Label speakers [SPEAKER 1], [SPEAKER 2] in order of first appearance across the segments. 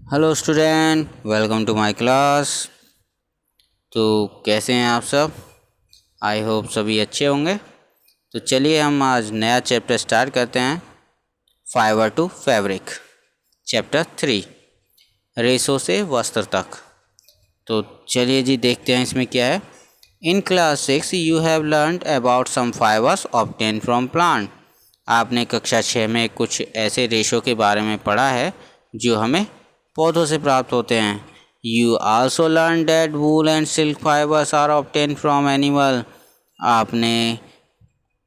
[SPEAKER 1] Hello student, welcome to my class. तो कैसे हैं आप सब? आई होप सभी अच्छे होंगे। तो चलिए हम आज नया चैप्टर स्टार्ट करते हैं। फाइबर टू फैब्रिक, चैप्टर 3, रेशों से वस्त्र तक। तो चलिए जी देखते हैं इसमें क्या है। In class 6 you have learned about some fibres obtain from plant. आपने कक्षा 6 में कुछ ऐसे रेशों के बारे में पढ़ा है जो हमें पौधों से प्राप्त होते हैं। You also learn that wool and silk fibres are obtain from animal. आपने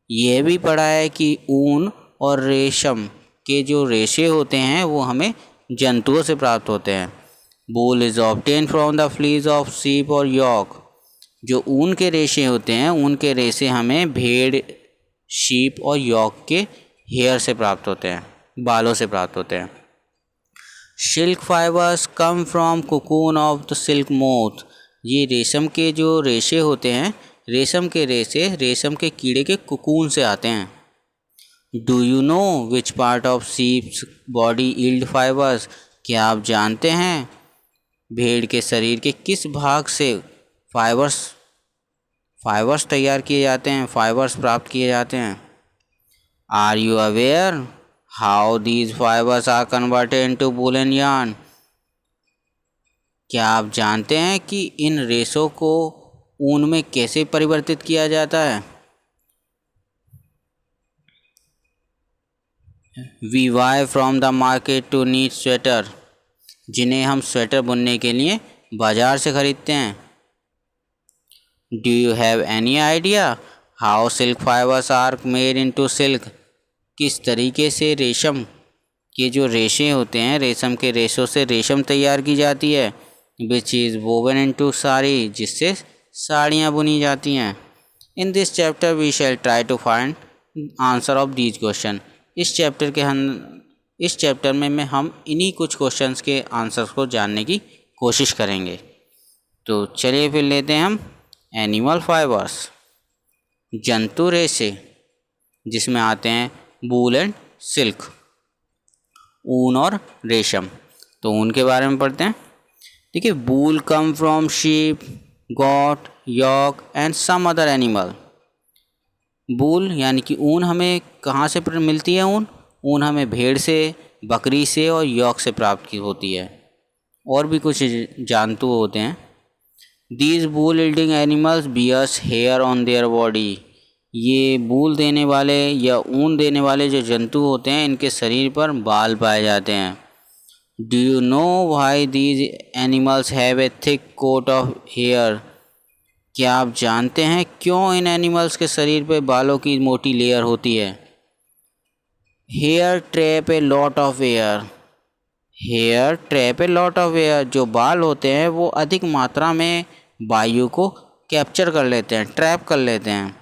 [SPEAKER 1] यह भी पढ़ा है कि ऊन और रेशम के जो रेशे होते हैं वो हमें जंतुओं से प्राप्त होते हैं। वूल is obtain from the fleas of sheep और यॉक। जो ऊन के रेशे होते हैं, ऊन के रेशे हमें भेड़, शीप और यॉक के हेयर से प्राप्त होते हैं, बालों से प्राप्त होते हैं। Silk fibres come from cocoon of the silk moth. ये रेशम के जो रेशे होते हैं, रेशम के रेशे रेशम के कीड़े के कोकून से आते हैं। Do you know which part of sheeps body yield fibres. क्या आप जानते हैं भेड़ के शरीर के किस भाग से फाइबर्स तैयार किए जाते हैं, फाइबर्स प्राप्त किए जाते हैं। Are you aware how these fibres are converted into woollen yarn। क्या आप जानते हैं कि इन रेशों को ऊन में कैसे परिवर्तित किया जाता है। We buy from the market to knit sweater. जिन्हें हम स्वेटर बुनने के लिए बाजार से खरीदते हैं। Do you have any idea how silk fibres are made into silk. किस तरीके से रेशम के जो रेशे होते हैं, रेशम के रेशों से रेशम तैयार की जाती है। Which is woven into sari, जिससे साड़ियाँ बुनी जाती हैं। In this chapter we shall try to find answer of these question. इस चैप्टर में हम इन्हीं कुछ क्वेश्चंस के आंसर्स को जानने की कोशिश करेंगे। तो चलिए फिर लेते हैं हम एनिमल फाइबर्स, जंतु रेशे, जिसमें आते हैं वूल एंड सिल्क, ऊन और रेशम। तो ऊन के बारे में पढ़ते हैं। देखिए, wool come from sheep, goat, yak and some other animal. Wool यानी कि ऊन हमें कहाँ से मिलती है। ऊन हमें भेड़ से, बकरी से और यॉक से प्राप्त की होती है। और भी कुछ जंतु होते हैं। These wool yielding animals bears hair on their body. ये वूल देने वाले या ऊन देने वाले जो जंतु होते हैं, इनके शरीर पर बाल पाए जाते हैं। Do you know why these animals have a thick coat of hair. क्या आप जानते हैं क्यों इन एनिमल्स के शरीर पे बालों की मोटी लेयर होती है। Hair trap a lot of air. Hair trap a lot of air. जो बाल होते हैं वो अधिक मात्रा में वायु को कैप्चर कर लेते हैं, ट्रैप कर लेते हैं।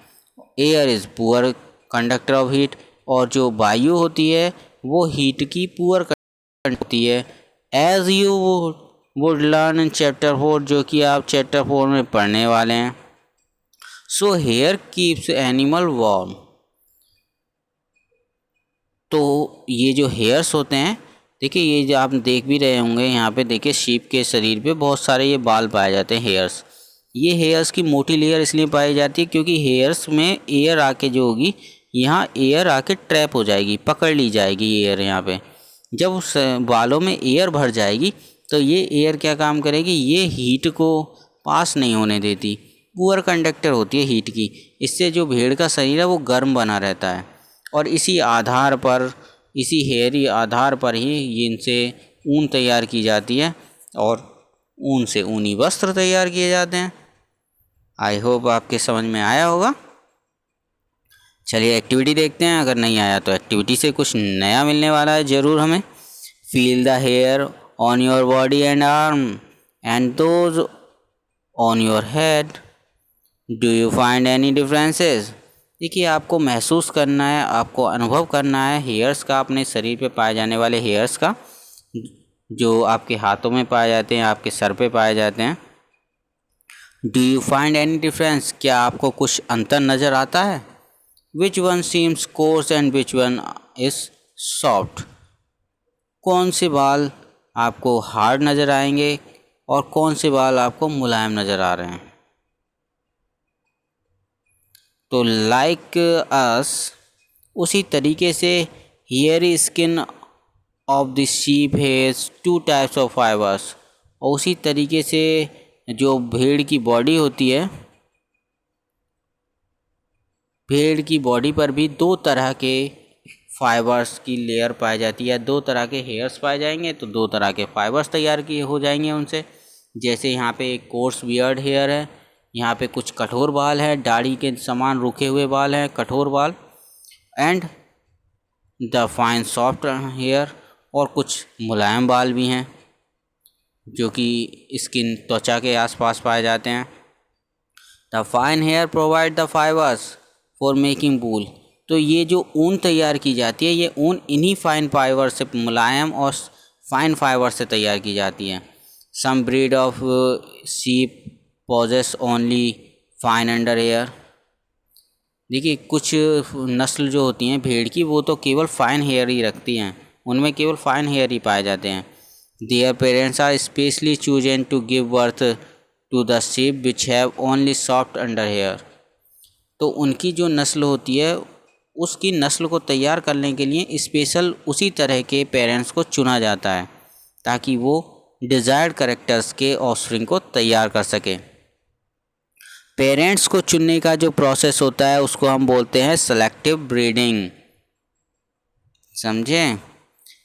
[SPEAKER 1] Air is poor conductor of heat. और जो वायु होती है वो हीट की पुअर कंडक्टर होती है। As you would learn in chapter 4, जो कि आप चैप्टर 4 में पढ़ने वाले हैं। So here keeps animal warm. तो ये जो हेयर्स होते हैं, देखिए ये जो आप देख भी रहे होंगे यहाँ पे, देखिए शीप के शरीर पे बहुत सारे ये बाल पाए जाते हैं, हेयर्स। ये हेयर्स की मोटी लेयर इसलिए पाई जाती है क्योंकि हेयर्स में एयर आके जो होगी, यहाँ एयर आके ट्रैप हो जाएगी, पकड़ ली जाएगी एयर यहाँ पे। जब उस बालों में एयर भर जाएगी तो ये एयर क्या काम करेगी, ये हीट को पास नहीं होने देती, पुअर कंडक्टर होती है हीट की। इससे जो भेड़ का शरीर है वो गर्म बना रहता है। और इसी आधार पर, इसी हेयरी आधार पर ही इनसे ऊन तैयार की जाती है और ऊन से ऊनी वस्त्र तैयार किए जाते हैं। आई होप आपके समझ में आया होगा। चलिए एक्टिविटी देखते हैं। अगर नहीं आया तो एक्टिविटी से कुछ नया मिलने वाला है ज़रूर हमें। Feel the hair on your body and arm and those on your head. Do you find any differences. देखिए, आपको महसूस करना है, आपको अनुभव करना है हेयर्स का, अपने शरीर पे पाए जाने वाले हेयर्स का, जो आपके हाथों में पाए जाते हैं, आपके सर पे पाए जाते हैं। Do you find any difference. क्या आपको कुछ अंतर नज़र आता है। Which one seems course and which one is soft. कौन से बाल आपको हार्ड नज़र आएंगे और कौन से बाल आपको मुलायम नज़र आ रहे हैं। तो लाइक अस, उसी तरीके से hairy skin of the sheep has 2 types of fibres, और उसी तरीके से जो भेड़ की बॉडी होती है, भेड़ की बॉडी पर भी 2 तरह के फाइबर्स की लेयर पाई जाती है, 2 तरह के हेयर्स पाए जाएंगे तो 2 तरह के फाइबर्स तैयार किए हो जाएंगे उनसे। जैसे यहाँ पे एक कोर्स बियर्ड हेयर है, यहाँ पे कुछ कठोर बाल है, दाढ़ी के समान रुके हुए बाल हैं, कठोर बाल, and the fine soft hair, और कुछ मुलायम बाल भी हैं जो कि स्किन त्वचा के आसपास पाए जाते हैं। The fine hair provide the fibers for making wool, तो ये जो ऊन तैयार की जाती है, ये ऊन इन्हीं फाइन फाइबर से, मुलायम और फाइन फाइबर से तैयार की जाती है। Some breed of sheep possess only fine under hair, देखिए कुछ नस्ल जो होती हैं भेड़ की, वो तो केवल फाइन हेयर ही रखती हैं, उनमें केवल फाइन हेयर ही पाए जाते हैं। Their parents are specially chosen to give birth to the sheep which have only soft under hair, तो उनकी जो नस्ल होती है उसकी नस्ल को तैयार करने के लिए स्पेशल उसी तरह के पेरेंट्स को चुना जाता है ताकि वो डिज़ायर्ड कैरेक्टर्स के ऑफस्प्रिंग को तैयार कर सके। पेरेंट्स को चुनने का जो प्रोसेस होता है उसको हम बोलते हैं सेलेक्टिव ब्रीडिंग, समझें।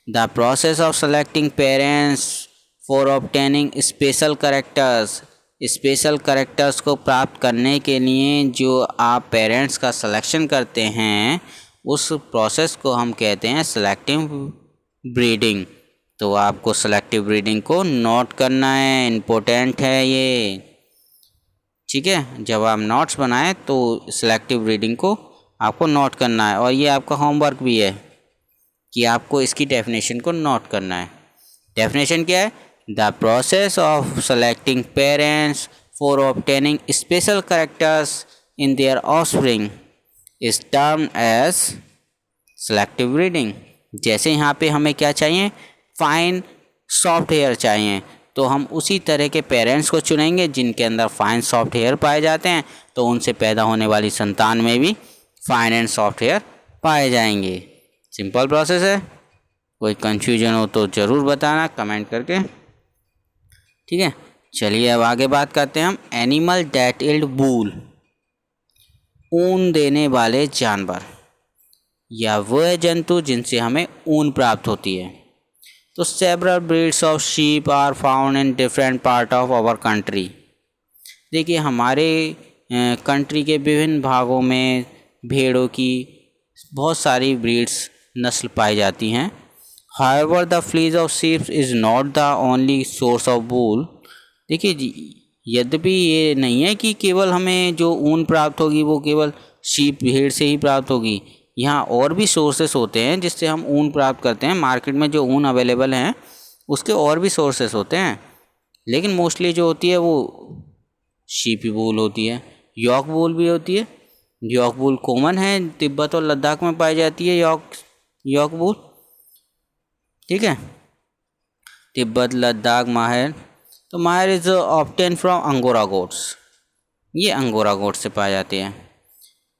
[SPEAKER 1] The process of selecting parents for obtaining special characters, special characters को प्राप्त करने के लिए जो आप पेरेंट्स का सिलेक्शन करते हैं उस प्रोसेस को हम कहते हैं सेलेक्टिव ब्रीडिंग। तो आपको सेलेक्टिव ब्रीडिंग को नोट करना है, इम्पोर्टेंट है ये, ठीक है। जब आप नोट्स बनाएं तो सेलेक्टिव ब्रीडिंग को आपको नोट करना है, और ये आपका होमवर्क भी है कि आपको इसकी डेफिनेशन को नोट करना है। डेफिनेशन क्या है? The process of selecting parents for obtaining special characters in their offspring is termed as selective breeding. जैसे यहाँ पे हमें क्या चाहिए, फाइन सॉफ्ट हेयर चाहिए, तो हम उसी तरह के पेरेंट्स को चुनेंगे जिनके अंदर फाइन सॉफ्ट हेयर पाए जाते हैं, तो उनसे पैदा होने वाली संतान में भी फाइन एंड सॉफ्ट हेयर पाए जाएंगे। सिंपल प्रोसेस है। कोई कंफ्यूजन हो तो ज़रूर बताना कमेंट करके, ठीक है। चलिए अब आगे बात करते हैं हम एनिमल दैट यील्ड वूल, ऊन देने वाले जानवर या वह जंतु जिनसे हमें ऊन प्राप्त होती है। तो several breeds of sheep are found in different part of our country. देखिए हमारे कंट्री के विभिन्न भागों में भेड़ों की बहुत सारी ब्रीड्स नस्ल पाई जाती हैं। However the fleas of sheep is not the only source of wool. देखिए यद्यपि ये नहीं है कि केवल हमें जो ऊन प्राप्त होगी वो केवल शीप भेड़ से ही प्राप्त होगी, यहाँ और भी सोर्सेस होते हैं जिससे हम ऊन प्राप्त करते हैं। मार्केट में जो ऊन अवेलेबल हैं उसके और भी सोर्सेस होते हैं, लेकिन मोस्टली जो होती है वो शीपी वूल होती है। यॉक वूल भी होती है, यॉक वूल कॉमन है, तिब्बत और लद्दाख में पाई जाती है यॉक वूल, ठीक है। तिब्बत, लद्दाख, माहिर। तो mohair is obtain from Angora goats, ये अंगोरा गोट से पाए जाते हैं।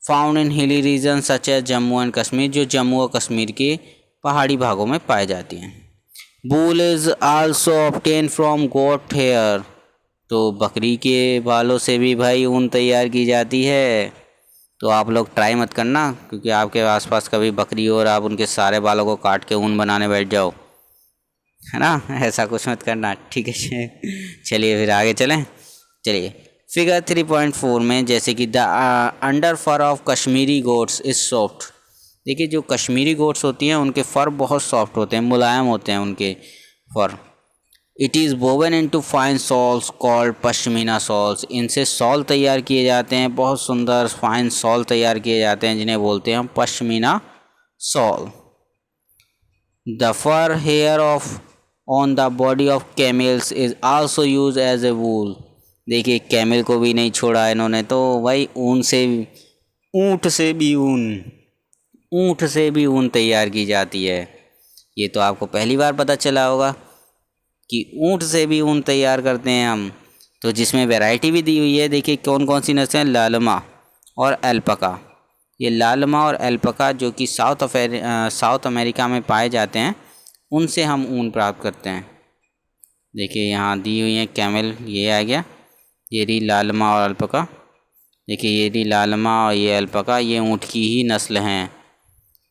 [SPEAKER 1] Found in hilly region such as Jammu and Kashmir, जो जम्मू और कश्मीर के पहाड़ी भागों में पाए जाती हैं। Wool is also obtain from goat hair, तो बकरी के बालों से भी भाई ऊन तैयार की जाती है। तो आप लोग ट्राई मत करना, क्योंकि आपके आसपास कभी बकरी हो और आप उनके सारे बालों को काट के ऊन बनाने बैठ जाओ, है ना, ऐसा कुछ मत करना, ठीक है। चलिए फिर आगे चलें। चलिए फिगर 3.4 में जैसे कि the under fur of Kashmiri goats is soft. देखिए जो कश्मीरी गोट्स होती हैं उनके फ़र बहुत सॉफ्ट होते हैं, मुलायम होते हैं उनके fur. It is woven into fine shawls called pashmina shawls, इनसे सॉल तैयार किए जाते हैं, बहुत सुंदर फाइन सॉल तैयार किए जाते हैं जिन्हें बोलते हैं हम pashmina shawl. The fur hair of on the body of camels is also use as a wool. देखिए कैमल को भी नहीं छोड़ा इन्होंने, तो भाई ऊन से, ऊँट से भी ऊन तैयार की जाती है। ये तो आपको पहली बार पता चला होगा। कि ऊँट से भी ऊन तैयार करते हैं हम, तो जिसमें वैरायटी भी दी हुई है। देखिए कौन कौन सी नस्लें हैं, लालमा और एल्पका। ये लालमा और एल्पका जो कि साउथ अमेरिका में पाए जाते हैं, उनसे हम ऊन प्राप्त करते हैं। देखिए यहाँ दी हुई है कैमल, ये आ गया, ये रही लालमा और एल्पका। देखिए ये रही लालमा और ये एल्पका, ये ऊँट की ही नस्ल हैं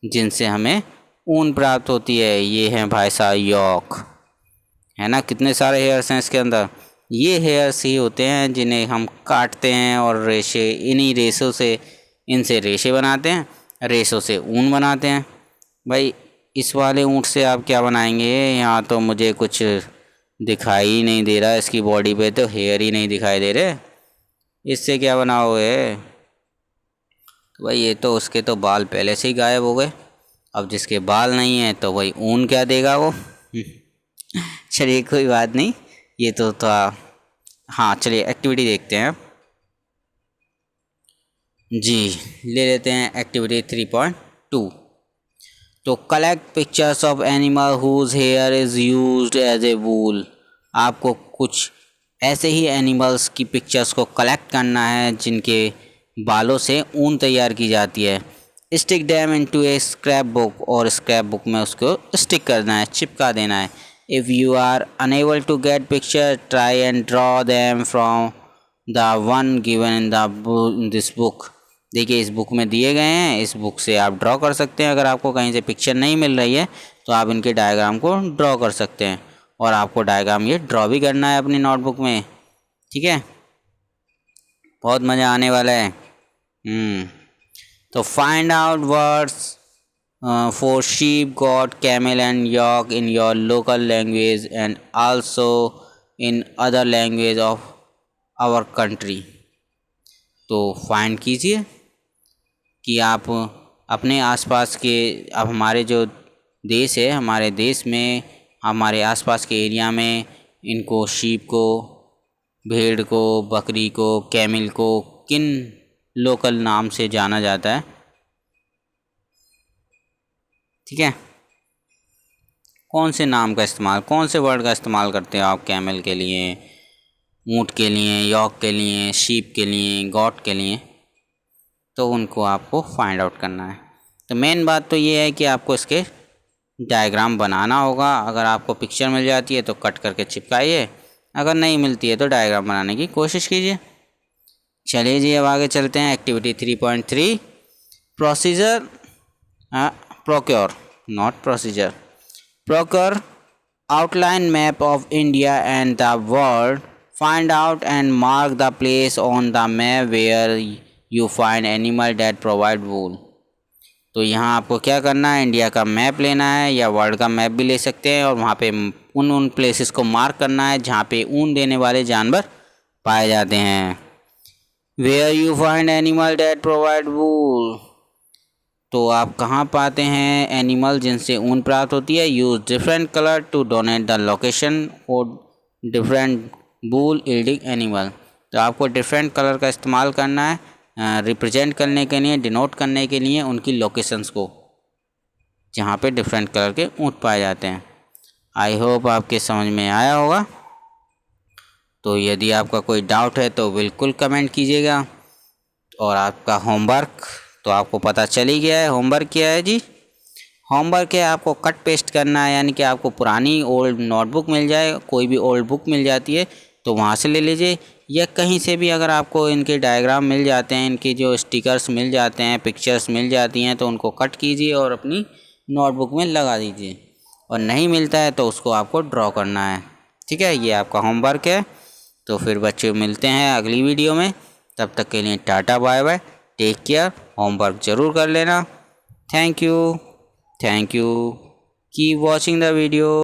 [SPEAKER 1] जिनसे हमें ऊन प्राप्त होती है। ये है भाई साहब यॉक, है ना, कितने सारे हेयर्स हैं इसके अंदर। ये हेयर्स ही होते हैं जिन्हें हम काटते हैं और रेशे, इन्हीं रेशों से, इनसे रेशे बनाते हैं, रेशों से ऊन बनाते हैं। भाई इस वाले ऊँट से आप क्या बनाएंगे, यहाँ तो मुझे कुछ दिखाई ही नहीं दे रहा, इसकी बॉडी पे तो हेयर ही नहीं दिखाई दे रहे, इससे क्या बनाओगे। तो भाई ये तो उसके तो बाल पहले से ही गायब हो गए, अब जिसके बाल नहीं है तो भाई ऊन क्या देगा वो। चलिए कोई बात नहीं, ये तो था। हाँ चलिए एक्टिविटी देखते हैं जी, ले लेते हैं एक्टिविटी 3.2। तो collect pictures of animal whose hair is used as a wool. आपको कुछ ऐसे ही एनिमल्स की पिक्चर्स को कलेक्ट करना है जिनके बालों से ऊन तैयार की जाती है। Stick them into a scrapbook, और स्क्रैप बुक में उसको स्टिक करना है, चिपका देना है। If you are unable to get picture, try and draw them from the one given in this book. देखिए इस बुक में दिए गए हैं, इस बुक से आप ड्रॉ कर सकते हैं। अगर आपको कहीं से पिक्चर नहीं मिल रही है तो आप इनके डायग्राम को ड्रॉ कर सकते हैं, और आपको डायग्राम ये ड्रॉ भी करना है अपनी नोटबुक में, ठीक है। बहुत मज़ा आने वाला है। तो find out words for sheep, goat, camel and yak in your local language and also in other language of our country. तो फाइंड कीजिए कि आप अपने आसपास के, अब हमारे जो देश है, हमारे देश में, हमारे आसपास के एरिया में इनको, शीप को, भेड़ को, बकरी को, कैमल को किन लोकल नाम से जाना जाता है, ठीक है। कौन से नाम का इस्तेमाल, कौन से वर्ड का इस्तेमाल करते हो आप कैमल के लिए, ऊँट के लिए, यॉक के लिए, शीप के लिए, गॉट के लिए, तो उनको आपको फाइंड आउट करना है। तो मेन बात तो ये है कि आपको इसके डायग्राम बनाना होगा। अगर आपको पिक्चर मिल जाती है तो कट करके चिपकाइए, अगर नहीं मिलती है तो डायग्राम बनाने की कोशिश कीजिए। चलिए जी अब आगे चलते हैं activity 3.3। Procedure, procure, not procedure. Procure outline map of India and the world. Find out and mark the place on the map where you find animal that provide wool. तो यहाँ आपको क्या करना है, इंडिया का मैप लेना है, या वर्ल्ड का मैप भी ले सकते हैं, और वहाँ पे उन प्लेसेस को मार्क करना है जहाँ पे ऊन देने वाले जानवर पाए जाते हैं। Where you find animal that provide wool, तो आप कहाँ पाते हैं एनिमल जिनसे ऊन प्राप्त होती है। Use different colour to denote the location for different wool yielding animal. तो आपको डिफरेंट कलर का इस्तेमाल करना है रिप्रेजेंट करने के लिए, डिनोट करने के लिए उनकी लोकेशंस को जहाँ पे डिफरेंट कलर के ऊँट पाए जाते हैं। आई होप आपके समझ में आया होगा। तो यदि आपका कोई डाउट है तो बिल्कुल कमेंट कीजिएगा। और आपका होमवर्क तो आपको पता चल ही गया है। होमवर्क क्या है जी, होमवर्क है आपको कट पेस्ट करना है, यानी कि आपको पुरानी ओल्ड नोटबुक मिल जाए, कोई भी ओल्ड बुक मिल जाती है तो वहाँ से ले लीजिए, या कहीं से भी अगर आपको इनके डायग्राम मिल जाते हैं, इनके जो स्टिकर्स मिल जाते हैं, पिक्चर्स मिल जाती हैं, तो उनको कट कीजिए और अपनी नोटबुक में लगा दीजिए। और नहीं मिलता है तो उसको आपको ड्रॉ करना है, ठीक है। ये आपका होमवर्क है। तो फिर बच्चे मिलते हैं अगली वीडियो में, तब तक के लिए tata bye bye, take care. Homework ज़रूर कर लेना। Thank you, keep watching the video.